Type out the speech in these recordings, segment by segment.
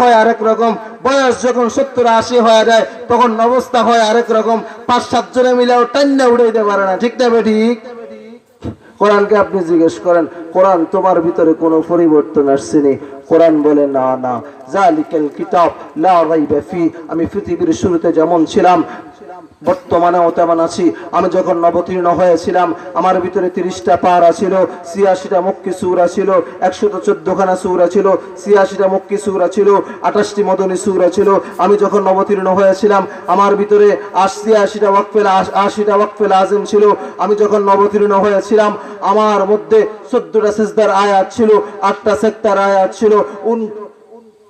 হয় আরেক রকম, বয়স যখন 70-80 হয়ে যায় তখন অবস্থা হয় আরেক রকম। 5-7 জনে মিলেও টান্না উড়াইতে পারে না, ঠিক না বেঠিক? কোরআনকে আপনি জিজ্ঞেস করেন, কোরআন তোমার ভিতরে কোনো পরিবর্তন আসছেনি? কোরআন বলে না না, জালিকাল কিতাব লা রাইবা ফি। আমি পৃথিবীর শুরুতে যেমন ছিলাম বর্তমানেও তেমন আছি। আমি যখন নবতীর্ণ হয়েছিলাম আমার ভিতরে 30টা পারা ছিল, 86টা মক্কি সূরা ছিল, 114খানা সূরা ছিল, 86টা মক্কি সূরা ছিল, 28টি মদনী সূরা ছিল। আমি যখন নবতীর্ণ হয়েছিলাম আমার ভিতরে 80টা ওয়াকফে লাজিম ছিল। আমি যখন নবতীর্ণ হয়েছিলাম আমার মধ্যে 14টা সিজদার আয়াত ছিল, 8টা সেক্তার আয়াত ছিল,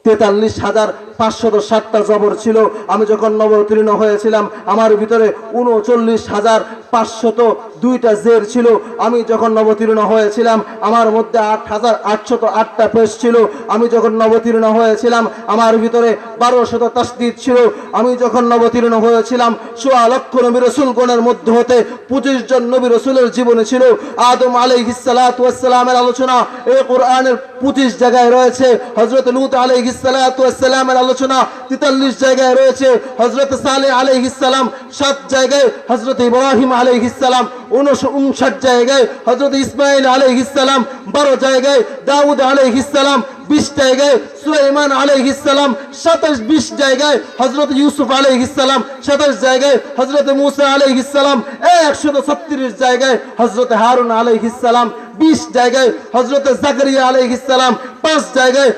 43,560টা জবর ছিল। আমি যখন নবতীর্ণ হয়েছিলাম আমার ভিতরে 39,502টা জের ছিল। আমি যখন নবতীর্ণ হয়েছিলাম আমার মধ্যে 8,808টা পেশ ছিল। আমি যখন নবতীর্ণ হয়েছিলাম আমার ভিতরে 1200 তাসদীদ ছিল। আমি যখন নবতীর্ণ হয়েছিলাম 1.25 লক্ষ নবী রাসূলগণের মধ্যে হতে 25 জন নবী রাসূলের জীবনে ছিল। আদম আলাইহিস সালাতু ওয়াস সালামের আলোচনা এই কোরআনের 25 জায়গায় রয়েছে। হযরত লূত আলাইহিস সালাতু ওয়াস সালামের আলোচনা 43 জায়গায় রয়েছে। হযরত সালেহ আলাইহিস সালাম 7 জায়গায়, হযরত ইব্রাহিম আলাইহিস সালাম 59 জায়গায়, হযরত ইসমাঈল আলাইহিস সালাম 12 জায়গায়, দাউদ আলাইহিস সালাম 20 জায়গায়, সুলাইমান আলাইহিস সালাম 27-20 জায়গায়, হযরত ইউসুফ আলাইহিস সালাম 27 জায়গায়, হযরত মূসা আলাইহিস সালাম 136 জায়গায়, হযরত হারুন আলাইহিস সালাম 20 জায়গায়, হযরত জাকারিয়া আলাইহিস সালাম 5 জায়গায়,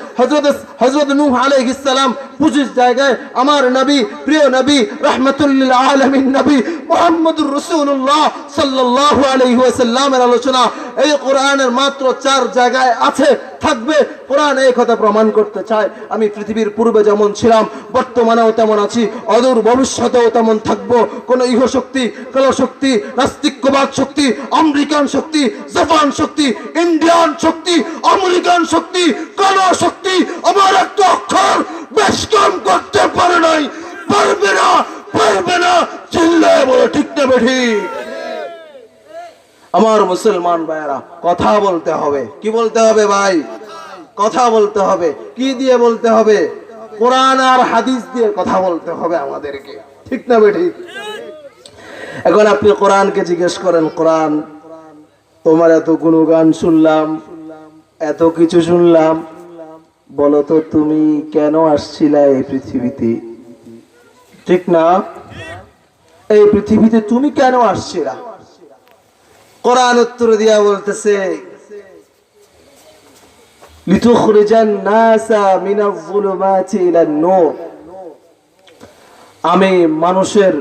হযরত নূহ আলাইহিস সালাম 25 জায়গায়। আমার নবী, প্রিয় নবী, রাহমাতুল লিল আলামিন নবী মুহাম্মদুর রাসূলুল্লাহ সাল্লাল্লাহু আলাইহি ওয়াসাল্লামের আলোচনা এই কোরআনের মাত্র 4 জায়গায় আছে, থাকবে। কোরআন এই কথা প্রমাণ করতে চায় আমি পৃথিবীর পূর্বে যেমন ছিলাম বর্তমানেও তেমন আছি, অদূর ভবিষ্যতেও তেমন থাকবো। কোন ইহ শক্তি, কাল শক্তি, নাস্তিক্যবাদ শক্তি, আমেরিকান শক্তি, জাপান শক্তি, ইন্ডিয়ান শক্তি, আমেরিকান শক্তি, কাল শক্তি আমার একটা অক্ষর বেশকম করতে পারে নাই, পারবে না, পারবে না। চিল্লায় বলো ঠিক না বেঠিক? আমার মুসলমান ভাইরা, কথা বলতে হবে। কি বলতে হবে ভাই? কথা বলতে হবে। কি দিয়ে বলতে হবে? কোরআন আর হাদিস দিয়ে কথা বলতে হবে আমাদেরকে, ঠিক না বেঠিক? এখন আপনি কোরআনকে জিজ্ঞেস করেন, কোরআন তোমার এত গুণগান শুনলাম, এত কিছু শুনলাম, বলো তো তুমি কেন আসছিলা এই পৃথিবীতে? ঠিক না? এই পৃথিবীতে তুমি কেন আসছিলা? কোরআন উত্তর দিয়া বলতেছে লিতুখরিজান নাসা মিনাজ যুলুমাতি ইলান নূর। আমি মানুষের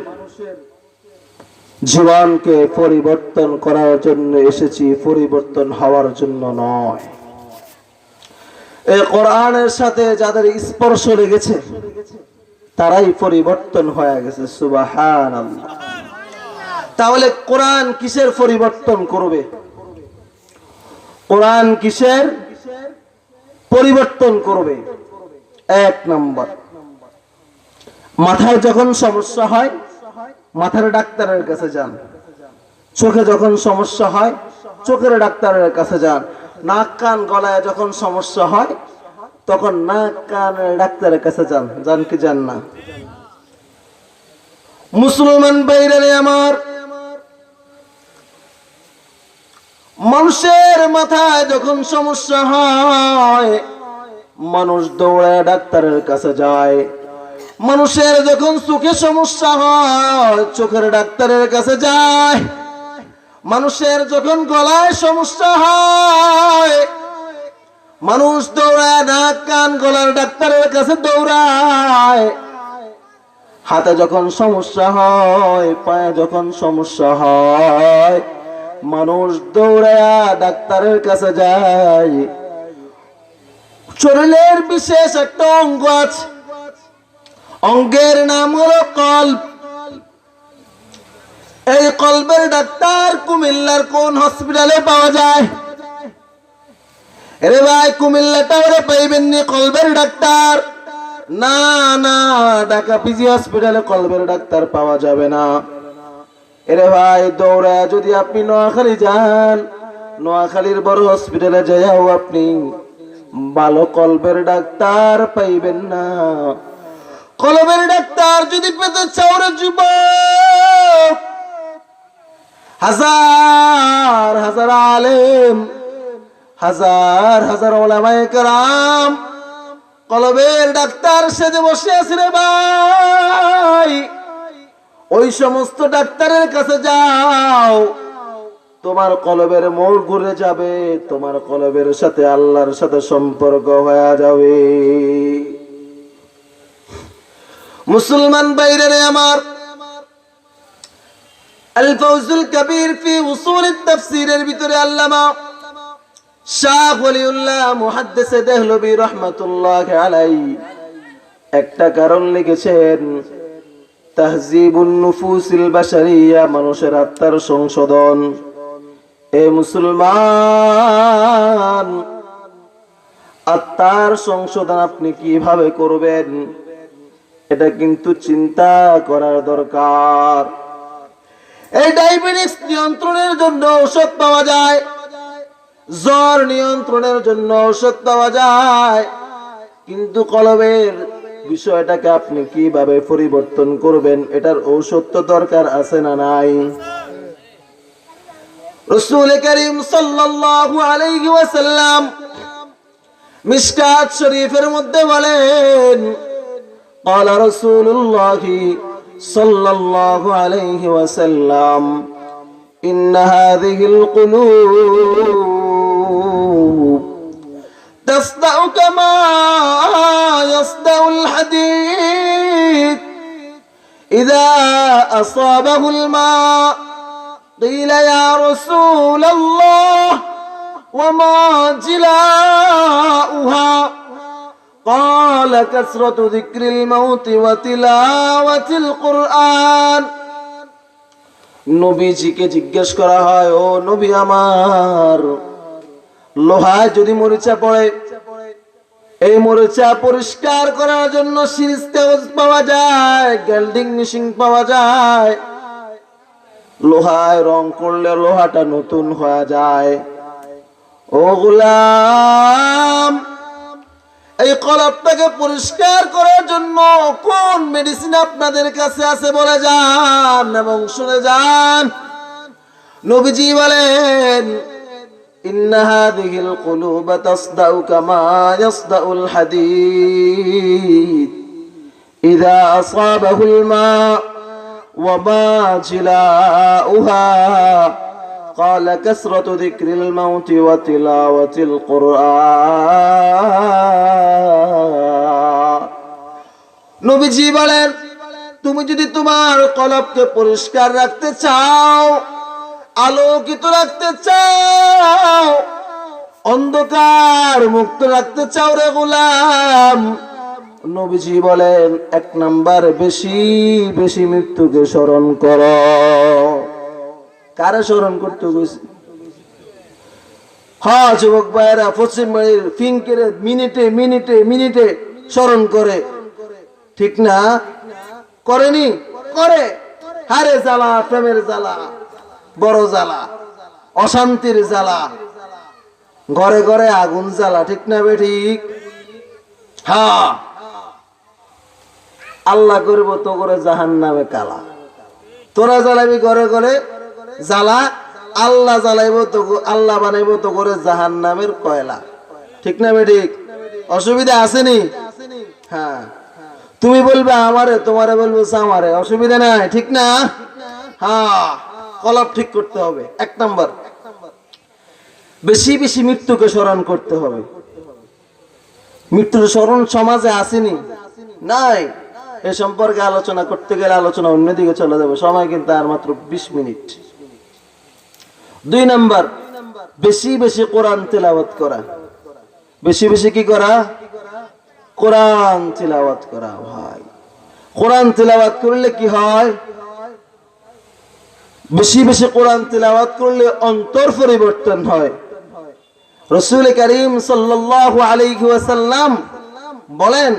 জীবনকে পরিবর্তন করার জন্য এসেছি, পরিবর্তন হওয়ার জন্য নয়। এই কোরআনের সাথে যাদের স্পর্শ লেগেছে তারাই পরিবর্তন হয়ে গেছে। সুবহানাল্লাহ। তাহলে কোরআন কিসের পরিবর্তন করবে? কোরআন কিসের পরিবর্তন করবে? 1 নম্বর, মাথায় যখন সমস্যা হয় মাথার ডাক্তারের কাছে যান। চোখে যখন সমস্যা হয় চোখের ডাক্তারের কাছে যান। নাক কান গলায় যখন সমস্যা হয় তখন নাক কানের ডাক্তারের কাছে যান। যান কি যান না? মুসলমান ভাইরা আমার, মানুষের মাথায় যখন সমস্যা হয় মানুষ দৌড়ায় ডাক্তারের কাছে যায়। মানুষের যখন চোখে সমস্যা হয় চোখের ডাক্তারের কাছে যায়। মানুষের যখন গলায় সমস্যা হয় মানুষ দৌড়ায় নাক কান গলার ডাক্তারের কাছে দৌড়ায়। হাতে যখন সমস্যা হয়, পায়ে যখন সমস্যা হয় মানুষ দৌড়ায়া ডাক্তারের কাছে যায়। শরীরের বিশেষ একটা অঙ্গ আছে, অঙ্গের নাম হলো কল্ব। এই কল্বের ডাক্তার কুমিল্লার কোন হসপিটালে পাওয়া যায়? আরে ভাই, কুমিল্লাটা ওরে পাইবেননি কল্বের ডাক্তার? না না, ঢাকা পিজি হসপিটালে কল্বের ডাক্তার পাওয়া যাবে না। এরে ভাই, দৌড়া যদি আপনি নোয়াখালী যান, নোয়াখালীর বড় হসপিটালে যাইও আপনি ভালো কলবের ডাক্তার পাইবেন না। কলবের ডাক্তার যদি পেতে চাও রে যুবক, হাজার হাজার আলেম, হাজার হাজার ওলামায়ে কেরাম কলবের ডাক্তার সেজে বসে আছে রে ভাই। ওই সমস্ত ডাক্তারের কাছে যাও, তোমার কলবের মোড় ঘুরে যাবে, তোমার কলবের সাথে আল্লাহর সাথে সম্পর্ক হয়ে যাবে। মুসলমান বাইরে আমার, আল ফাউজুল কবির ফি উসুল তাফসীরের ভিতরে আল্লামা শাহ ওলিউল্লাহ মুহাদ্দিস দেহলভী রাহমাতুল্লাহি আলাইহি একটা কারণ লিখেছেন, তাহযীবুন নুফুসিল বাশারিয়া, মানুষের আত্মার সংশোধন। এ মুসলমান, আত্মার সংশোধন আপনি কিভাবে করবেন এটা কিন্তু চিন্তা করার দরকার। এই ডায়াবেটিস নিয়ন্ত্রণের জন্য ঔষধ পাওয়া যায়, জ্বর নিয়ন্ত্রণের জন্য ঔষধ পাওয়া যায়, কিন্তু কলবের বিষয়টাকে আপনি কিভাবে পরিবর্তন করবেন এটার ঔষধ তো দরকার আছে না নাই? রাসূল করিম সাল্লাল্লাহু আলাইহি ওয়াসাল্লাম মিশকাত শরীফের মধ্যে বলেন, قال رسول الله صلى الله عليه وسلم إن هذه القلوب تصدأ كما يصدأ الحديد إذا أصابه الماء قيل يا رسول الله وما جلاؤها قال كثرة ذكر الموت وتلاوة القرآن। নবীজিকে জিজ্ঞেস করা হয়, ও নবী আমার, লোহায় যদি মরিচা পড়ে, এই মরিচা পরিষ্কার করার জন্য সিরিজ কাগজ পাওয়া যায়, গ্যাল্ডিং মেশিন পাওয়া যায়, লোহায় রং করলে লোহাটা নতুন হয়ে যায়। ও গোলাম, এই কলবটাকে পরিষ্কার করার জন্য কোন মেডিসিন আপনাদের কাছে আছে বলে যান এবং শুনে যান। নবীজি বলেন, ইন্না হাযিহিল কুলুব তাসদাউ কামা ইয়াসদাউল হাদীদ ইযা আসাবাহুল মা ওয়া মা জিলাউহা قال كثرة ذكر الموت وتلاوة القرآن। নবীজি বলেন, তুমি যদি তোমার কলবকে পরিষ্কার রাখতে চাও, আলোকিত রাখতে চাও, অন্ধকার মুক্ত রাখতে চাও রে গোলাম, নবীজি বলেন এক নাম্বার বেশি বেশি মৃত্যুকে স্মরণ করো। কারা স্মরণ করতে গেছে? হ্যাঁ যুবক ভাইয়েরা, পশ্চিম বাড়ির ফিঙ্কের মিনিটে মিনিটে মিনিটে স্মরণ করে, ঠিক না? করেনি? করে। হারে জ্বালা, প্রেমের জ্বালা, বড় জ্বালা, অশান্তির জ্বালা, ঘরে ঘরে আগুন জ্বালা, ঠিক না বে ঠিক? হ্যাঁ, আল্লাহ করবো তো করে জাহান্নামে কালা। তোরা জ্বালাবি ঘরে ঘরে জ্বালা, আল্লাহ জ্বালাইব তো, আল্লাহ বানাইব তো করে জাহান্নামের কয়লা, ঠিক না বে ঠিক? অসুবিধা আসেনি? হ্যাঁ, তুমি বলবে আমারে, তোমারে বলবো আমারে, অসুবিধা নাই, ঠিক না? হ্যাঁ, কলব ঠিক করতে হবে। এক নাম্বার, বেশি বেশি মৃত্যুকে স্মরণ করতে হবে। মৃত্যুর স্মরণ সমাজে আসেনি, নাই। এ সম্পর্কে আলোচনা করতে গেলে আলোচনা অন্যদিকে চলে যাবে, সময় কিন্তু আর মাত্র 20 মিনিট। 2 নাম্বার, বেশি বেশি কোরআন তিলাওয়াত করা। বেশি বেশি কি করা? কোরআন তিলাওয়াত করা। ভাই, কোরআন তিলাওয়াত করলে কি হয়? বেশি বেশি কোরআন তিলাওয়াত করলে অন্তর পরিবর্তন হয়। রাসূল করিম সাল্লাল্লাহু আলাইহি ওয়াসাল্লাম বলেন,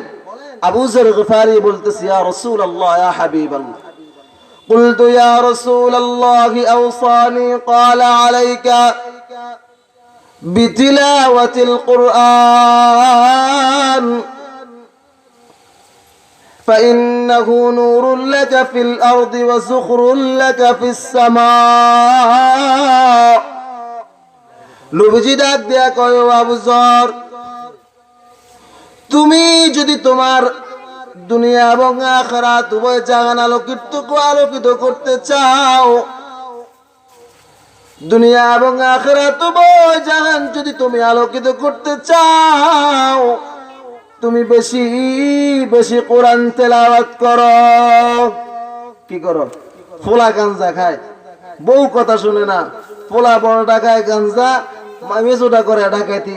আবু যর গফারি বলতেছে, ইয়া রাসূলুল্লাহ, ইয়া হাবিবাল্লাহ, قلت يا رسول الله أوصاني قال عليك বিতিলাওয়াতিল কুরআন فإنه نور لك في الأرض وسخر لك في السماء নবীজি ডাক দেয়া কয় আবু যর তুমি যদি তোমার দুনিয়া এবং আখিরাত উভয় জাহান আলোকিত করতে চাও, দুনিয়া এবং আখিরাত উভয় জাহান যদি তুমি আলোকিত করতে চাও, তুমি বেশি বেশি কোরআন তেলাওয়াত করো। কি করো? ফোলা গাঞ্জা খায়, বউ কথা শুনে না, ফোলা বড়টা খায় গাঞ্জা, মেজোটা করে ডাকাইতি,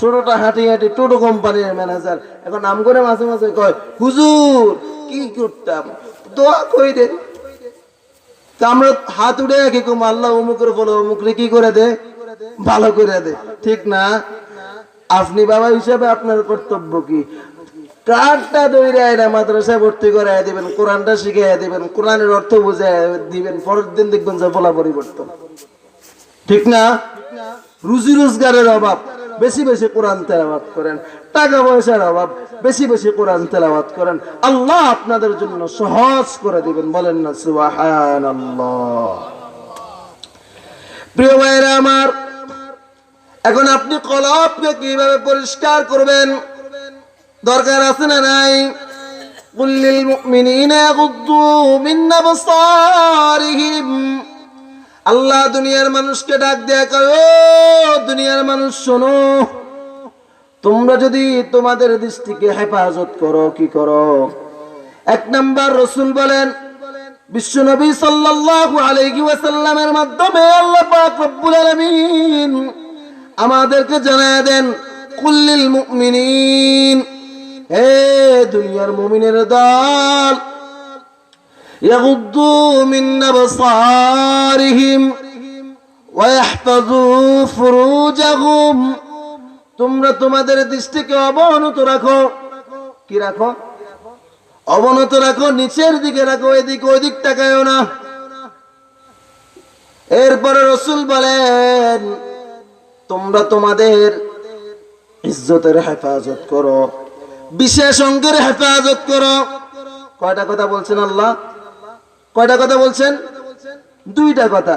ছোটটা হাঁটি হাঁটি টোটো কোম্পানির ম্যানেজার। এখন নাম করে মাঝে মাঝে কয় হুজুর কি করতাম, দোয়া কই দে। আমরা হাত উঠে কি কম, আল্লাহ অমুকের বলো, অমুকরে কি করে দে, ভালো করে দে, ঠিক না? আপনি বাবা হিসাবে আপনার কর্তব্য কি? কারটা দৌড়ে আয়না মাদ্রাসায় ভর্তি করে দিবেন, কোরআনটা শিখিয়ে দিবেন, কোরআনের অর্থ বুঝে দিবেন, পরের দিন দেখবেন যে বলা পরিবর্তন, ঠিক না? রুজি রোজগারের অভাব, বেশি বেশি কোরআন তেলাওয়াত করেন। টাকা পয়সার অভাব, বেশি বেশি কোরআন তেলাওয়াত করেন। আল্লাহ আপনাদের জন্য সহজ করে দিবেন, বলেন না সুবহানাল্লাহ। প্রিয় ভাইরা আমার, এখন আপনি কলবকে কিভাবে পরিষ্কার করবেন দরকার আছে না নাই? কুল্লিল মুমিনিনা ইয়াগুদ্দু মিন আবসারিহিম। আল্লাহ দুনিয়ার মানুষকে ডাক দেয়া কয়, ও দুনিয়ার মানুষ শোনো, তোমরা যদি তোমাদের দৃষ্টিকে হেফাজত করো, কি করো? এক নাম্বার রাসূল বলেন, বিশ্বনবী সাল্লাল্লাহু আলাইহি ওয়াসাল্লামের মাধ্যমে আল্লাহ পাক রব্বুল আলামিন আমাদেরকে জানায় দেন, কুল্লিল মুমিনিন, হে দুনিয়ার মুমিনের দল, ইয়াগুদ্দু মিন আবসারিহিম ওয়া ইয়াহফাযু ফুরুজাহুম। তোমরা তোমাদের দৃষ্টিকে অবনত রাখো। কি রাখো? অবনত রাখো, নিচের দিকে রাখো, এদিক ওদিক তাকায়ও না। এরপরে রাসূল বলেন, তোমরা তোমাদের ইজ্জতের হেফাজত করো, বিশেষ অঙ্গের হেফাজত করো। কয়টা কথা বলছেন আল্লাহ? কয়টা কথা বলছেন? দুইটা কথা।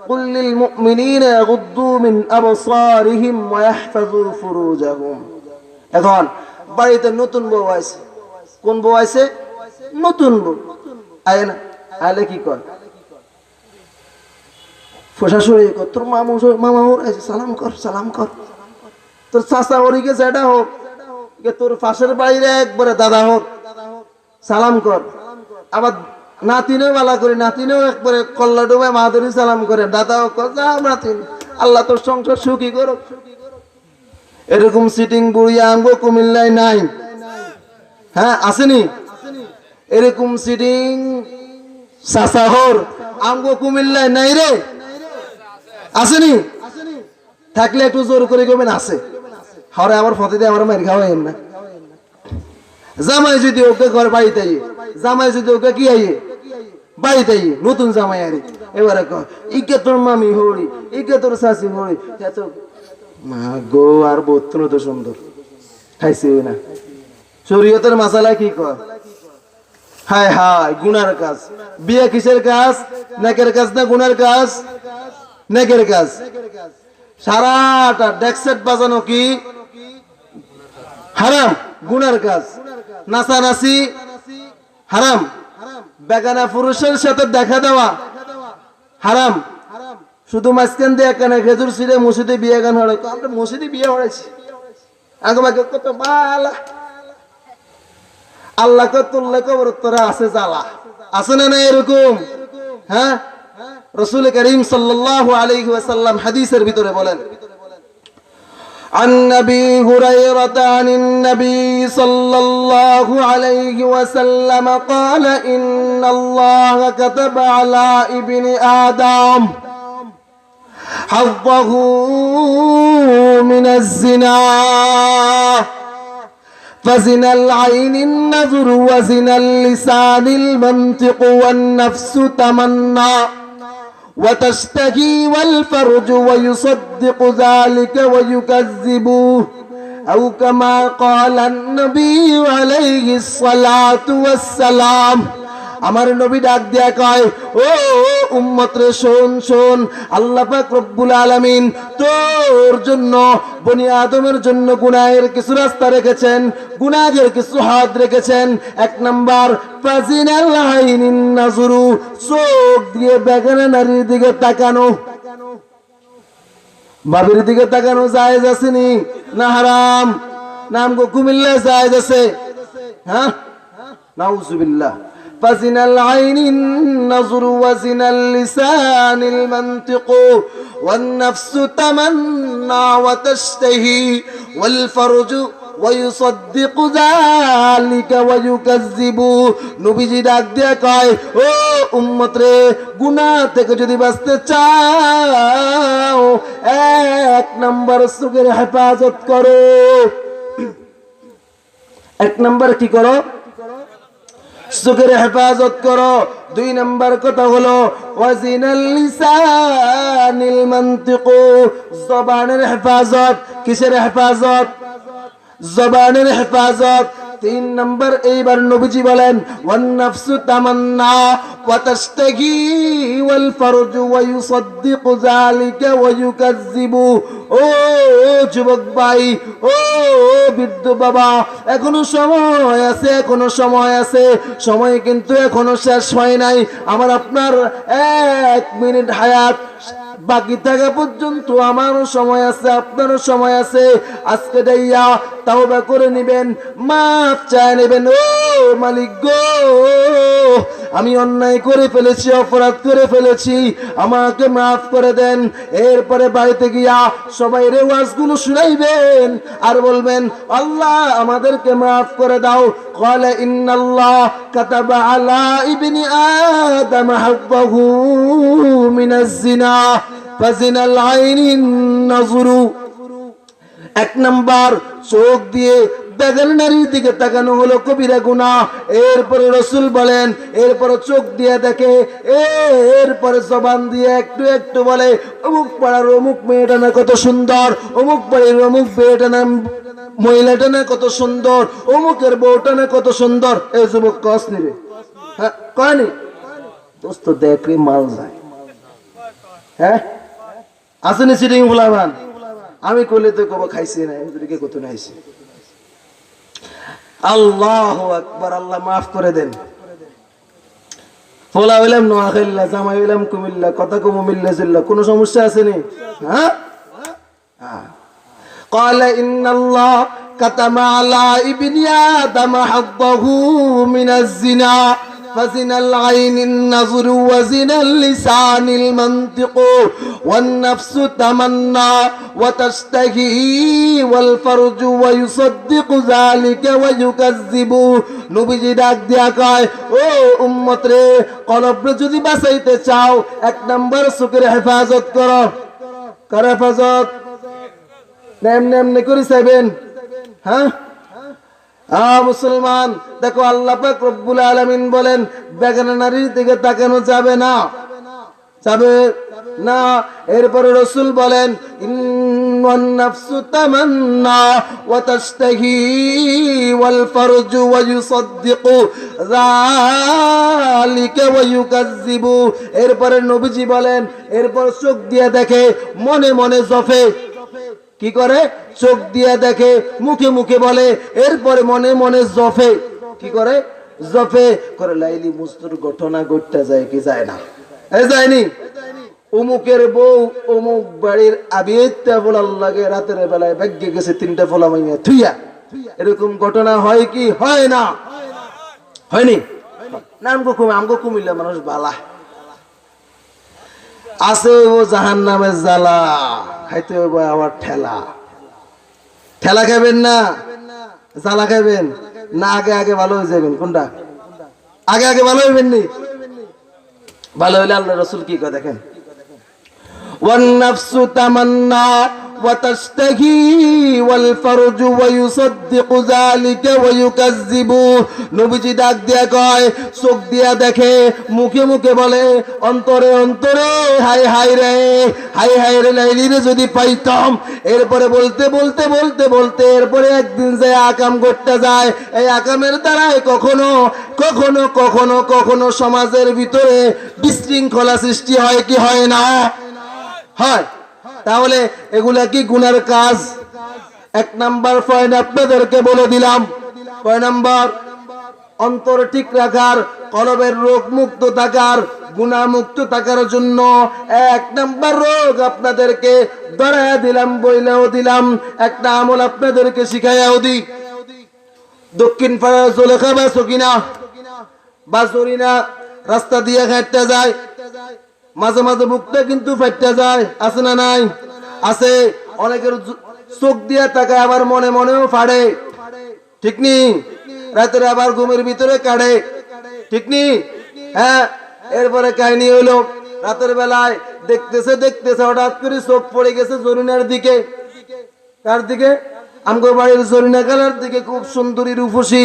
কুল্লিল মুমিনিনা ইয়াগুদ্দু মিন আবসারিহিম ওয়া ইয়াহফাযু ফুরুজাহুম। এখন বাড়িতে নতুন বউ আছে। কোন বউ আছে? নতুন বউ। আয় না, আইলে কি কর? শাশুড়ি কর, তোর মামা ওর আছে, সালাম কর, সালাম কর। তোর চাচা ওরিকে যেটা হোক, তোর পাশের বাড়ির একবারে দাদা হোক, সালাম কর। আবার নাতিনেও বালা করে, নাতিনেও একবারে কল্লা ডুবায় মাহাদুরি সালাম করে, দাদাও কর, যা নাতিন, আল্লাহ তোর সংসার সুখী করো। এরকম সিটিং বুড়িয়া আমগো কুমিল্লায় নাই? হ্যাঁ, আসেনি? এরকম সিটিং চাচাহর আমগো কুমিল্লায় নাই রে? আসেনি? থাকলে একটু জোর করে গবেন আছে। হরে আমার ফতে দিয়ে আমার মায়ের খাওয়াই না। জামাই যদি ওকে ঘর বাড়িতে, জামাই যদি ওকে কি আইয়ে বাড়িতে, নতুন জামাই আরে, এবারে কয় ইকে তোর মামি হরি, ইকে তোর শাশি হরি, এত মা গো, আর বত্র তো সুন্দর খাইছে না। শরীয়তের মাসালা কি কয়? হায় হায়, গুনার কাজ। বিয়ে কিসের কাজ? নেকের কাজ না গুনার কাজ? নেকের কাজ। সারাটা ডেকসেট বাজানো কি হারাম? গুনার কাজ। নাচানাচি হারাম। বেগানা পুরুষের সাথে দেখা দেওয়া হারাম। শুধু মাঝখান দিয়ে একখানে খেজুর ছিঁড়ে মসজিদে বিয়ে গান হড়ে, আমরা মসজিদে বিয়ে হড়াইছি, আগে বাগে কত বালা। আল্লাহকে তুললে কবর তোরা আছে জ্বালা, আছে না? না এরকম? হ্যাঁ, রাসূল করিম সাল্লাল্লাহু আলাইহি ওয়াসাল্লাম হাদিসের ভিতরে বলেন, عن أبي هريرة عن النبي صلى الله عليه وسلم قال إن الله كتب على ابن آدم حظه من الزنا فزنا العين النظر وزنا اللسان المنطق والنفس تمنى وتشتهي والفرج ويصدق ذلك ويكذبه أو كما قال النبي عليه الصلاة والسلام আমার নবী ডাক দিয়া কয় ও উম্মত রে শোন শোন আল্লাহ পাক রব্বুল আলামিন তোর জন্য বনি আদমের জন্য গুনাহের কিছু রাস্তা রেখেছেন গুনাহের কিছু হাত রেখেছেন এক নাম্বার ফাজিনাল আইনিন নাজরু চোখ দিয়ে বেগানা নারীর দিকে তাকানো বাবির দিকে তাকানো জায়েজ আছে নি না হারাম নাম গো কুমিল্লা জায়েজ আছে হ্যাঁ নাউজুবিল্লাহ فزنا العين النظر وزنا اللسان المنطق والنفس تمنى وتشتهي والفرج ويصدق ذلك ويكذب নবীজি ডাক দিয়ে কয় ও উম্মত রে গুনাহ থেকে যদি বাঁচতে চাও এক নাম্বার চোখের হেফাজত করো এক নাম্বার কি করো চোখের হেফাজত করো দুই নাম্বার কথা হলো ওয়াজিনাল লিসানিল মানতিকু জবানের হেফাজত কিসের হেফাজত জবানের হেফাজত তিন নাম্বার এইবার নবীজি বলেন ওয়ান নাফসু তামান্না ওয়া তাশতাহি ওয়াল ফারজু ওয়া ইউসাদ্দিকু যালিকা ওয়া ইউকাযযিবু ও যুবক ভাই ও বৃদ্ধ বাবা এখনো সময় আছে এখনো সময় আছে সময় কিন্তু এখনো শেষ হয় নাই আমার আপনার 1 মিনিট হায়াত বাকি থাকা পর্যন্ত আমারও সময় আছে আপনারও সময় আছে আজকে যাইয়া তাওবা করে নেবেন মাফ চায় নেবেন ও মালিক গো আমি অন্যায় করে ফেলেছি অপরাধ করে ফেলেছি আমাকে মাফ করে দেন এরপরে বাড়িতে গিয়া সবাই রে ওয়াজগুলো শুনাইবেন আর বলবেন আল্লাহ আমাদেরকে মাফ করে দাও ক্বালা ইন্নাল্লাহ কাতাবা আলা ইবনি আদম হাব্বাহু মিনাজ জিনা ফাজিনাল আইনিন নাজরু এক নাম্বার চোখ দিয়ে বেগানা নারীর দিকে তাকানো হলো কবিরা গুনাহ এরপরে রাসূল বলেন এরপরে চোখ দিয়ে দেখে এরপরে জবান দিয়ে একটু একটু বলে অমুক পাড়ার অমুক মেয়েটা না কত সুন্দর অমুক বাড়ির অমুক মেয়েটা না মহিলাটা না কত সুন্দর অমুকের বউটা না কত সুন্দর এই যুবক কসনি রে হ্যাঁ কয়নি দোস্ত দেখ রে মাল যায় হ্যাঁ আসেনি সিটিং ভুলাবান আমি কইলে তো কব খাইছি না এদিকে কত নাইছি আল্লাহু আকবার আল্লাহ maaf করে দেন ফলা হইলাম নোয়াখাইল্লা জামাই হইলাম কুমিল্লা কথা কম মিল্লা জিল্লা কোনো সমস্যা আছে নি হ্যাঁ قال ان الله كتم على ابن ادم حظه من الزنا فزنا العين النظر وزنا اللسان المنطق والنفس تمنى وتشتهي والفرج ويصدق ذلك ويكذب নবীজি ডাক দিয়া কয় ও উম্মত রে কলবরে যদি বাঁচাইতে চাও এক নাম্বার চোখের হেফাজত করো কার হেফাজত নেমনে করে চাইবেন হ্যাঁ মুসলমান দেখো আল্লাহ পাক রব্বুল আলামিন বলেন বেগানা নারীর দিকে তাকানো যাবে না যাবে না এরপরে রাসূল বলেন ইন্নান নাফসু তামান্না ওয়া তাশতাহি ওয়াল ফারজু ওয়া ইউসাদ্দিকু যালিকা ওয়া ইউকাযযিবু এরপরে নবীজি বলেন এরপর চোখ দিয়ে দেখে মনে মনে জফে কি করে চোখ দিয়ে দেখে মুখে মুখে বলে এরপরে মনে মনে জফে কি করে জফে করে লাইলি মুস্তুর ঘটনা ঘটতে যায় কি যায় না এই যায়নি অমুকের বউ অমুক বাড়ির আবিয়েতে বলার লাগে রাতের বেলায় ভাগ্যে গেছে 3টা ফলা মাইয়া থুইয়া এরকম ঘটনা হয় কি হয় না হয়নি নাম আমগো কুমিল্লা মানুষ বালা আছে ও জাহান্নামের জ্বালা খাইতে হবে আবার ঠেলা ঠেলা খাবেন না জ্বালা খাবেন না আগে আগে ভালো হয়ে যাবেন কোনটা আগে আগে ভালো হইবেন নি ভালো হইলে আল্লাহ রাসূল কি কয় দেখেন ওয়ান নাফসু তামান্না وتشتهي والفرج ويصدق ذلك ويكذب নবীজি ডাক দিয়া কয় চোখ দিয়া দেখে মুখে মুখে বলে অন্তরে অন্তরে হায় হায় রে হায় হায় রে লাইলিরে যদি পাইতাম এরপরে বলতে বলতে বলতে বলতে এরপরে একদিন যে আকাম করতে যায় এই আকামের দ্বারাই কখনো কখনো কখনো কখনো সমাজের ভিতরে বিশৃঙ্খলা সৃষ্টি হয় কি হয় না হয় তাহলে এগুলা কি গুনার কাজ এক নাম্বার পয়েন্ট আপনাদেরকে বলে দিলাম কয় নাম্বার অন্তর ঠিক রাখার কলবের রোগ মুক্ত থাকার গুনাহ মুক্ত থাকার জন্য এক নাম্বার রোগ আপনাদেরকে ধরায়া দিলাম বইলেও দিলাম একটা আমল আপনাদেরকে শিখাইয়াও দিই দক্ষিণ পাড়া জলেখা বা সকিনা বা জরিনা রাস্তা দিয়ে হাঁটতে যায় মাঝে মাঝে বুকটা কিন্তু ফাটতে যায় আছে না নাই আছে অনেকের চোখ দিয়ে তাকায় আবার মনে মনেও ফাড়ে ঠিক নি রাতের আবার ঘুমের ভিতরে কাটে ঠিক নি হ্যাঁ এরপরে কাহিনী হলো রাতের বেলায় দেখতেছে দেখতেছে হঠাৎ করে চোখ পড়ে গেছে জরিনার দিকে কার দিকে আমগো বাড়ির জরিনা কালার দিকে খুব সুন্দরী রূপসী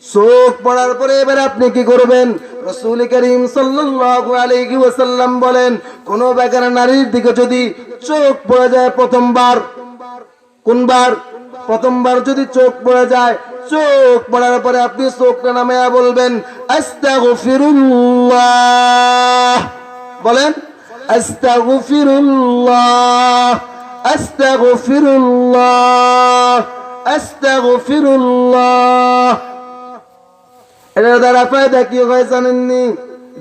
চোখ পড়ার পরে এবার আপনি কি করবেন রাসূল করিম সাল্লাল্লাহু আলাইহি ওয়াসাল্লাম বলেন কোন বেগানা নারীর দিকে যদি চোখ পড়ে যায় প্রথমবার কোনবার প্রথমবার যদি চোখ পড়ে যায় চোখ পড়ার পরে আপনি চোখটা নামায়া বলবেন আস্তাগফিরুল্লাহ বলেন আস্তাগফিরুল্লাহ আস্তাগফিরুল্লাহ আস্তাগফিরুল্লাহ এর দ্বারা ফায়দা কি হয় জানেননি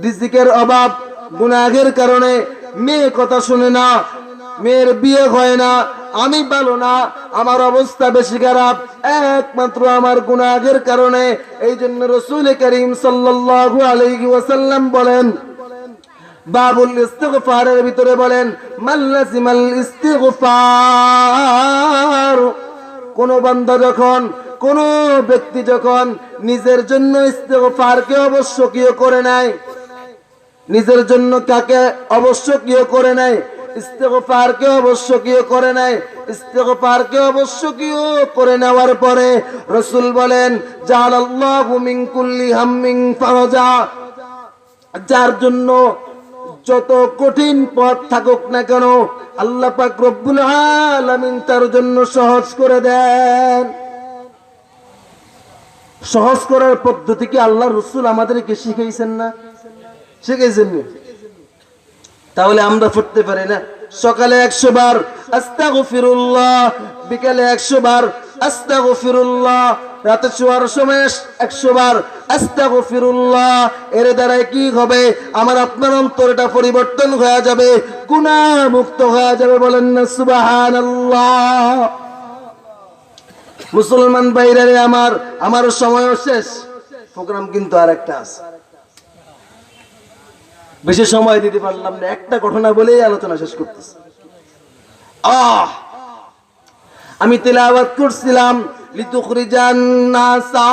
রিজিকের অভাব গুনাহের কারণে মেয়ে কথা শুনে না মেয়ের বিয়ে হয় না আমি ভালো না আমার অবস্থা বেশি খারাপ একমাত্র আমার গুনাহের কারণে এই জন্য রাসূল করিম সাল্লাল্লাহু আলাইহি ওয়াসাল্লাম বলেন বাবুল ইস্তিগফারের ভিতরে বলেন মাল্লাজিমাল ইস্তিগফার কোন বান্দা যখন কোন ব্যক্তি যখন নিজের জন্য ইস্তিগফারকে আবশ্যকীয় করে নেয় নিজের জন্য কাকে আবশ্যকীয় করে নেয় ইস্তিগফারকে আবশ্যকীয় করে নেয় ইস্তিগফারকে আবশ্যকীয় করে নেওয়ার পরে রাসূল বলেন জাআলাল্লাহু মিন কুল্লি হাম্মিন ফারাজা যার জন্য যত কঠিন পথ থাকুক না কেন আল্লাহ পাক রব্বুল আলামিন তার জন্য সহজ করে দেন সহজ করার পদ্ধতি কি আল্লাহ রাসূল আমাদেরকে শিখাইছেন না শিখাইছেন না তাহলে আমরা পড়তে পারি না সকালে 100 বার আস্তাগফিরুল্লাহ বিকালে 100 বার আস্তাগফিরুল্লাহ রাতে শোয়ার সময় 100 বার আস্তাগফিরুল্লাহ এর দ্বারা কি হবে আমার আপনার অন্তরটা পরিবর্তন হয়ে যাবে গুনাহ মুক্ত হয়ে যাবে বলেন না সুবহানাল্লাহ মুসলমান ভাইরা আমার সময় শেষ প্রোগ্রাম কিন্তু আরেকটা আছে বেশি সময় দিতে পারলাম না একটা ঘটনা বলেই আলোচনা শেষ করতেছি আমি তেলাওয়াত করছিলাম লিতুখরিজান নাসা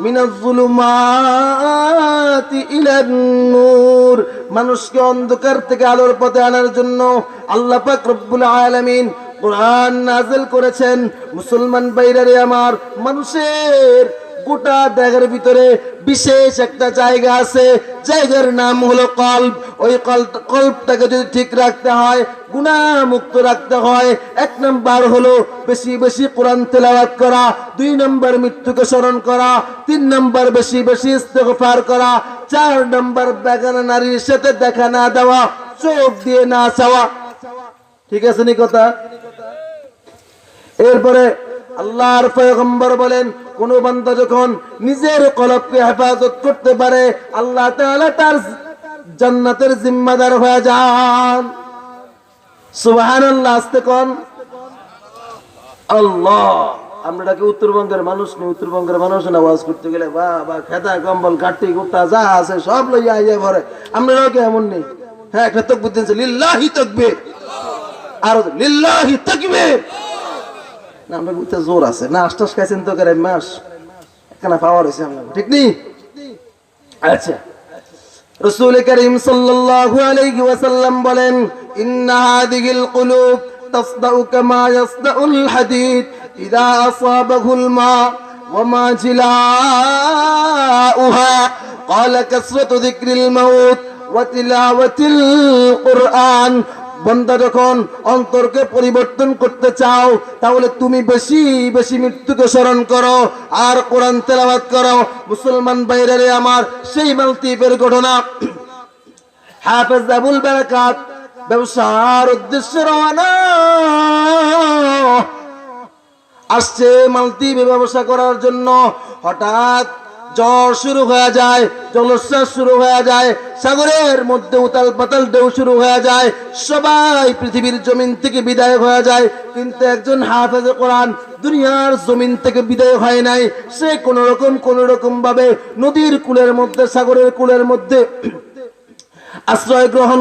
মিনাজ যুলুমাতি ইলান নূর মানুষকে অন্ধকার থেকে আলোর পথে আনার জন্য আল্লাহ পাক রব্বুল আলামিন কোরআন নাযিল করেছেন মুসলমান ভাইরারে আমার মানুষের গোটা দেহের ভিতরে বিশেষ একটা জায়গা আছে জায়গার নাম হলো কলব ওই কলবটাকে যদি ঠিক রাখতে হয় গুনাহ মুক্ত রাখতে হয় এক নাম্বার হলো বেশি বেশি কোরআন তেলাওয়াত করা দুই নাম্বার মৃত্যুকে স্মরণ করা তিন নাম্বার বেশি বেশি ইস্তিগফার করা চার নাম্বার বেগানা নারীর সাথে দেখা না দেওয়া চোখ দিয়ে না চাওয়া ঠিক আছে নি কথা এরপরে আল্লাহর পয়গম্বর বলেন কোন বান্দা যখন নিজের কলবকে হেফাজত করতে পারে আল্লাহ তাআলা তার জান্নাতের জিম্মাদার হয়ে যান সুবহানাল্লাহ আস্তে কোন আল্লাহ আমরা কি উত্তরবঙ্গের মানুষ না উত্তরবঙ্গের মানুষ না ওয়াজ করতে গেলে বাবা খেতা কম্বল কাটি কুটা যা আছে সব লইয়া আইয়া পড়ে আমরা কি এমন নেই হ্যাঁ একটা তাকবীর দিন লিল্লাহি তাকবীর আর লিল্লাহি তাকবীর না আমরা বুঝতে জোর আছে না আষ্টাস খাইছেন তো করে মাস একখানা পাওয়ার হয়েছে আমরা ঠিক নি আচ্ছা রাসূল করিম সাল্লাল্লাহু আলাইহি ওয়াসাল্লাম বলেন ইন্না হাযিহিল কুলুব تصدأ كما يصدأ الحديد إذا أصابه الماء وما جلاؤها قال كثرة ذكر الموت وتلاوة القرآن বন্দা যখন অন্তরকে পরিবর্তন করতে চাও তাহলে তুমি বেশি বেশি মৃত্যুকে স্মরণ করো আর কোরআন তেলাওয়াত করো। মুসলমান ভাইরা আমার, সেই মালদ্বীপের ঘটনা। হাফেজ আবুল বারাকাত ব্যবসার উদ্দেশ্যে রওনা আসছে মালদ্বীপে ব্যবসা করার জন্য। হঠাৎ ঝড় শুরু হয়ে যায়, জলোচ্ছ্বাস শুরু হয়ে যায়, সাগরের মধ্যে উতাল পাতাল ঢেউ শুরু হয়ে যায়, সবাই পৃথিবীর জমিন থেকে বিদায় হয়ে যায়। কিন্তু একজন হাফেজে কোরআন দুনিয়ার জমিন থেকে বিদায় হয় নাই। সে কোন রকম ভাবে নদীর কূলের মধ্যে, সাগরের কূলের মধ্যে আশ্রয় গ্রহণ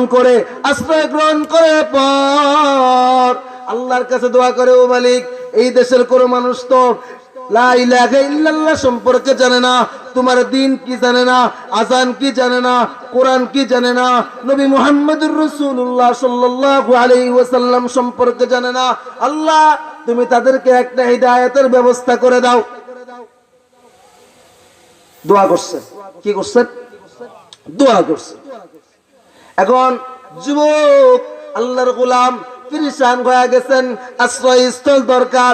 করে পর আল্লাহর কাছে দোয়া করে, ও মালিক, এই দেশের কোন মানুষ তো লা ইলাহা ইল্লাল্লাহ সম্পর্কে জানে না, তোমার দ্বীন কি জানে না, আযান কি জানে না, কোরআন কি জানে না, নবী মুহাম্মদুর রাসূলুল্লাহ সাল্লাল্লাহু আলাইহি ওয়াসাল্লাম সম্পর্কে জানে না। আল্লাহ, তুমি তাদেরকে একটা হিদায়াতের ব্যবস্থা করে দাও। দোয়া করছে, কি করছে? দোয়া করছে। এখন যুবক আল্লাহর গোলাম পেরেশান হয়ে গেছেন, আশ্রয়স্থল দরকার,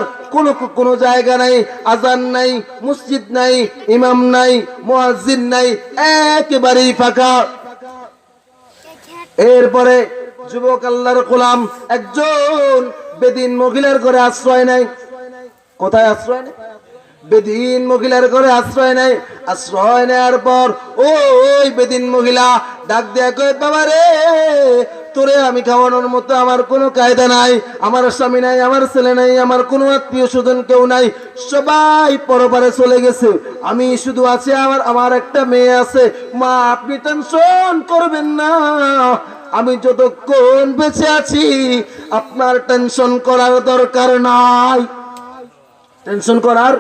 কোন জায়গা নাই, আজান নাই, মসজিদ নাই, ইমাম নাই, মুয়াজ্জিন নাই, একেবারেই ফাঁকা। এরপরে যুবক আল্লাহর গোলাম একজন বেদিন মহিলার ঘরে আশ্রয় নেয়। কোথায় আশ্রয় নেয়? বেদিন মহিলার ঘরে আশ্রয় নেয়। আশ্রয় নেওয়ার পর ওই বেদিন মহিলা ডাক দেয়া কয়, বাবা রে, তোরে আমি খাওয়ানোর মতো আমার কোনো কায়দা নাই, আমার স্বামী নাই, আমার ছেলে নাই, আমার কোনো আত্মীয় স্বজন কেউ নাই, সবাই পরপারে চলে গেছে, আমি শুধু আছি, আমার একটা মেয়ে আছে। মা, আপনি টেনশন করবেন না, আমি যতক্ষণ বেঁচে আছি আপনার টেনশন করার দরকার নাই, টেনশন করার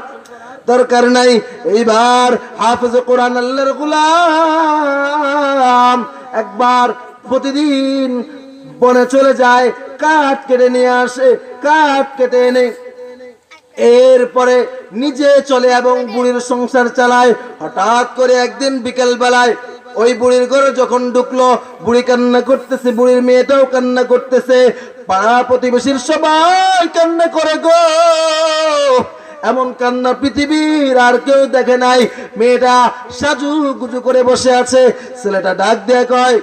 দরকার নাই। এইবার হাফেজ কোরআন আল্লাহর গোলাম একবার প্রতিদিন বনে চলে যায়, কাঠ কেটে নিয়ে আসে, কাঠ কেটে এনে এরপরে নিজে চলে এবং বুড়ির সংসার চালায়। হঠাৎ করে একদিন বিকেল বেলায় ওই বুড়ির ঘরে যখন ঢুকলো, বুড়ি কান্না করতেছে, বুড়ির মেয়েটাও কান্না করতেছে, পাড়া প্রতিবেশীর সবাই কান্না করে গো। এমন কান্না পৃথিবীর আর কেউ দেখে নাই। মেয়েটা সাজু গুজু করে বসে আছে। ছেলেটা ডাক দিয়ে কয়,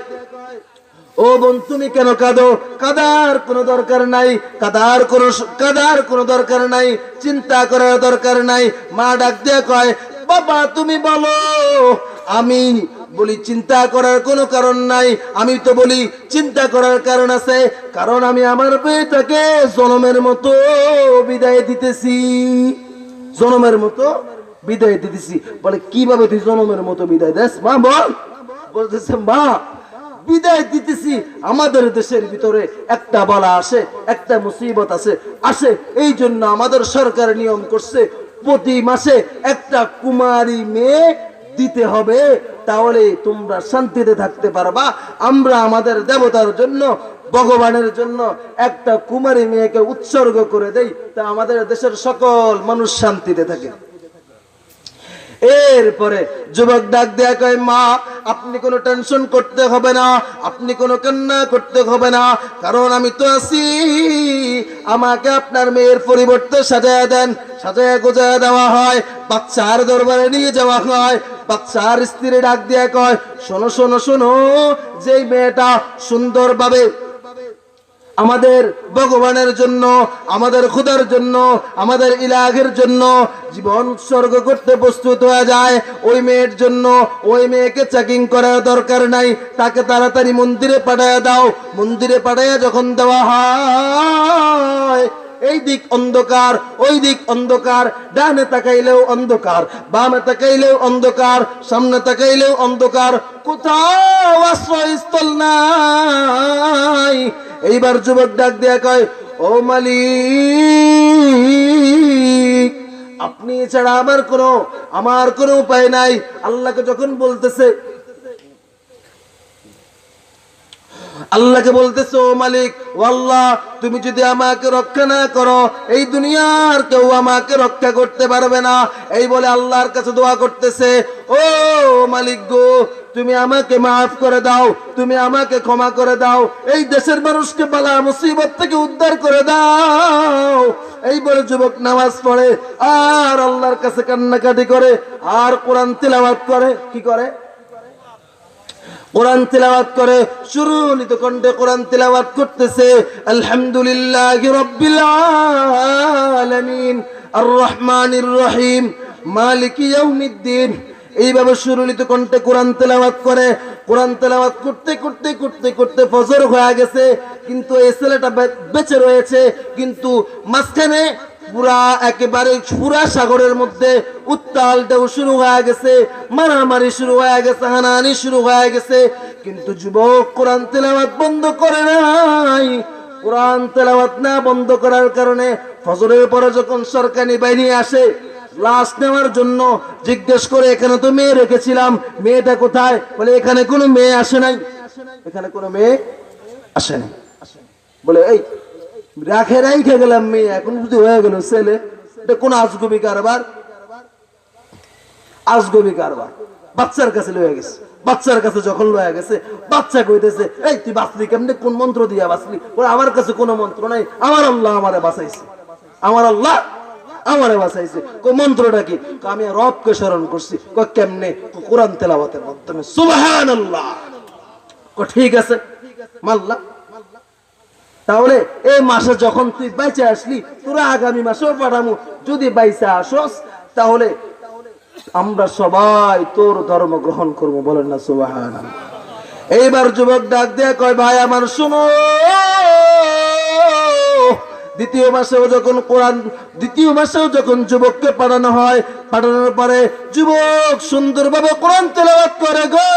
ও বোন, তুমি কেন কাঁদো? কাঁদার কোনো দরকার নাই, কাঁদার কোনো দরকার নাই, চিন্তা করার দরকার নাই। মা ডাক দিয়ে কয়, বাবা তুমি বলো। আমি বলি, চিন্তা করার কোনো কারণ নাই। আমি তো বলি চিন্তা করার কারণ আছে, কারণ আমি আমার মেয়েটাকে জনমের মতো বিদায় দিতেছি, জনমের মতো বিদায় দিতেছি। বলে, কিভাবে তুই জনমের মতো বিদায় দেস? মা বল। বলতেছে, মা, বিদায় দিতেছি, আমাদের দেশের ভিতরে একটা বালা আসে, একটা মুসিবত আসে, এই জন্য আমাদের সরকার নিয়ম করছে প্রতি মাসে একটা কুমারী মেয়ে দিতে হবে, তাহলে তোমরা শান্তিতে থাকতে পারবা। আমরা আমাদের দেবতার জন্য, ভগবানের জন্য একটা কুমারী মেয়েকে উৎসর্গ করে দেই, তা আমাদের দেশের সকল মানুষ শান্তিতে থাকে। এরপরে যুবক ডাক দেয়া কয়, মা, আপনি কোনো টেনশন করতে হবে না, আপনি কোনো কান্না করতে হবে না, কারণ আমি তো আছি। আমাকে আপনার মেয়ের পরিবর্তে সাজায়া দেন। সাজায়া গোজায়া দেওয়া হয়, বাচ্চার দরবারে নিয়ে যাওয়া হয়। বাচ্চার স্ত্রী ডাক দেয়া কয়, শোনো শোনো শোনো, যেই মেয়েটা সুন্দরভাবে আমাদের ভগবানের জন্য, আমাদের খোদার জন্য, আমাদের ইলাহের জন্য জীবন উৎসর্গ করতে প্রস্তুত হয়ে যায়, ওই মেয়ের জন্য ওই মেয়েকে চেকিং করার দরকার নাই, তাকে তাড়াতাড়ি মন্দিরে পাঠায় দাও। মন্দিরে পাঠাইয়া যখন দেওয়া হয়, এই দিক অন্ধকার, ওই দিক অন্ধকার, ডানে তাকাইলেও অন্ধকার, বামে তাকাইলেও অন্ধকার, সামনে তাকাইলেও অন্ধকার, কোথাও আশ্রয়স্থল নাই। এইবার যুবক ডাক দেয়া কয়, ও মালিক, আপনি ছাড়া আমার কোনো উপায় নাই। আল্লাহকে যখন বলতেছে, আল্লাহকে বলতেছে, ও মালিক, ও আল্লাহ, তুমি যদি আমাকে রক্ষা না করো এই দুনিয়ার কেউ আমাকে রক্ষা করতে পারবে না। এই বলে আল্লাহর কাছে দোয়া করতেছে, ও মালিক গো, তুমি আমাকে মাফ করে দাও, তুমি আমাকে ক্ষমা করে দাও, এই দেশের মানুষকে বালা মুসিবত থেকে উদ্ধার করে দাও। এই বলে যুবক নামাজ পড়ে আর আল্লাহর কাছে কান্নাকাটি করে আর কোরআন তিলাওয়াত করে। কি করে? কোরআন তিলাওয়াত করে, সুরলিত কণ্ঠে কোরআন তিলাওয়াত করতেছে। আলহামদুলিল্লাহি রাব্বিল আলামিন আর রহমানির রহিম মালিকি ইয়াউমিদ্দিন। এইভাবে সুরলিত কণ্ঠে কোরআন তেলাওয়াত করে। কোরআন তেলাওয়াত করতে করতে করতে করতে ফজর হয়ে গেছে, কিন্তু এই ছেলেটা বেঁচে রয়েছে। কিন্তু মাঝখানে পুরা একেবারে পুরা সাগরের মধ্যে উত্তাল ঢেউ শুরু হয়ে গেছে, মারামারি শুরু হয়ে গেছে, হানাহানি শুরু হয়ে গেছে। কিন্তু যুবক কোরআন তেলাওয়াত বন্ধ করে নাই। কোরআন তেলাওয়াত না বন্ধ করার কারণে ফজরের পরে যখন সরকারি বাহিনী আসে লাশ নেওয়ার জন্য, জিজ্ঞেস করে, এখানে তো মেয়ে রেখেছিলাম, মেয়েটা কোথায়? বলে, এখানে কোনো মেয়ে আসে নাই, এখানে কোনো মেয়ে আসে নাই। বলে, এই রেখে গেলাম মেয়ে, এখন যদি হয়ে গেল ছেলে, এটা কোন আজগবি কারবার? আজগবি কারবার। বাচ্চার কাছে লয়ে গেছে। বাচ্চার কাছে যখন লয়ে গেছে, বাচ্চা কইতেছে, এই তুই বাঁচলি কেমনে? কোন মন্ত্র দিয়া বাঁচলি? বলে, আমার কাছে কোনো মন্ত্র নাই, আমার আল্লাহ আমারে বাঁচাইছে, আমার আল্লাহ আমারে বাঁচাইছে। মন্ত্রটা কি? আমি রবকে স্মরণ করছি। কেমনে? কোরআন তেলাওয়াতের মাধ্যমে। সুবহানাল্লাহ। ঠিক আছে, মাল্লা। তাহলে এই মাসে যখন তুই বাইচে আসলি, তোরা আগামী মাসেও পাঠামু। যদি বাইচে আসস তাহলে আমরা সবাই তোর ধর্ম গ্রহণ করবো। বলেন না সুবহানাল্লাহ। এইবার যুবক ডাক দেয়া কয়, ভাই আমার শুনো, দ্বিতীয় মাসেও যখন যুবককে পাঠানো হয়, পাঠানোর পরে যুবক সুন্দরভাবে কোরআন তেলাওয়াত করে গো।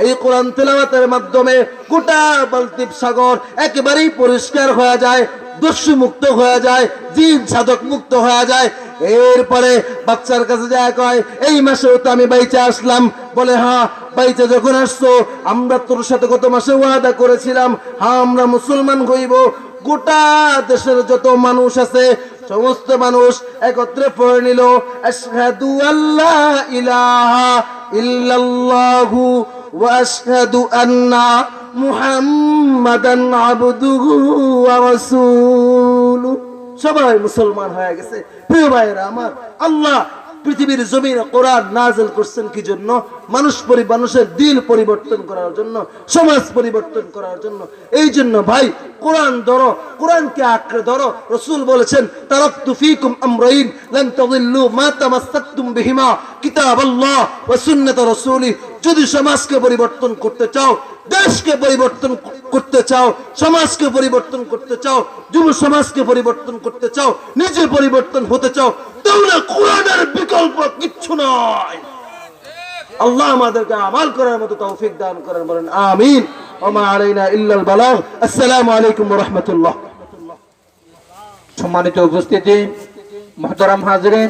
এই কোরআন তেলাওয়াতের মাধ্যমে গোটা বালতিপ সাগর একেবারেই পরিষ্কার হয়ে যায়, দস্যু মুক্ত হয়ে যায়, জিন সাধক মুক্ত হয়ে যায়। এরপরে বাচ্চার কাছে যায়, কয়, এই মাসেও তো আমি বাইচে আসলাম। বলে, হ্যাঁ, বাইচে যখন আসছো, আমরা তোর সাথে গত মাসে ওয়াদা করেছিলাম, হ্যাঁ আমরা মুসলমান হইব। গোটা দেশের যত মানুষ আছে সমস্ত মানুষ একত্রে পড়ে নিল, আশহাদু আল্লা ইলাহা ইল্লাল্লাহু ওয়া আশহাদু আন্না মুহাম্মাদান আবদুহু ওয়া রাসূলুহু। সবাই মুসলমান হয়ে গেছে। প্রিয় ভাইরা আমার, আল্লাহ পৃথিবীর জমিনে কোরআন নাযিল করছেন কি জন্য? মানুষের দিল পরিবর্তন করার জন্য, সমাজ পরিবর্তন করার জন্য। এই জন্য ভাই, কোরআন ধরো, কোরআনকে আঁকড়ে ধরো। রাসূল বলেছেন, তারাকতু ফীকুম আমরাইন লান তাযিল্লু মা তামাসসাকতুম বিহিমা কিতাবাল্লাহ ওয়া সুন্নাত রাসূলি। যদি সমাজকে পরিবর্তন করতে চাও, দেশকে পরিবর্তন করতে চাও, সমাজকে পরিবর্তন করতে চাও, যুব সমাজকে পরিবর্তন করতে চাও, নিজে পরিবর্তন হতে চাও, তাহলে কোরআনের বিকল্প কিচ্ছু নয়। আল্লাহ আমাদেরকে আমল করার মতো তৌফিক দান করেন। বলেন আমিন। ওয়া মা আলাইনা ইল্লাল বালাগ। আসসালামু আলাইকুম ওয়া রাহমাতুল্লাহ। সম্মানিত উপস্থিতি, মুহতারাম হাজরিন,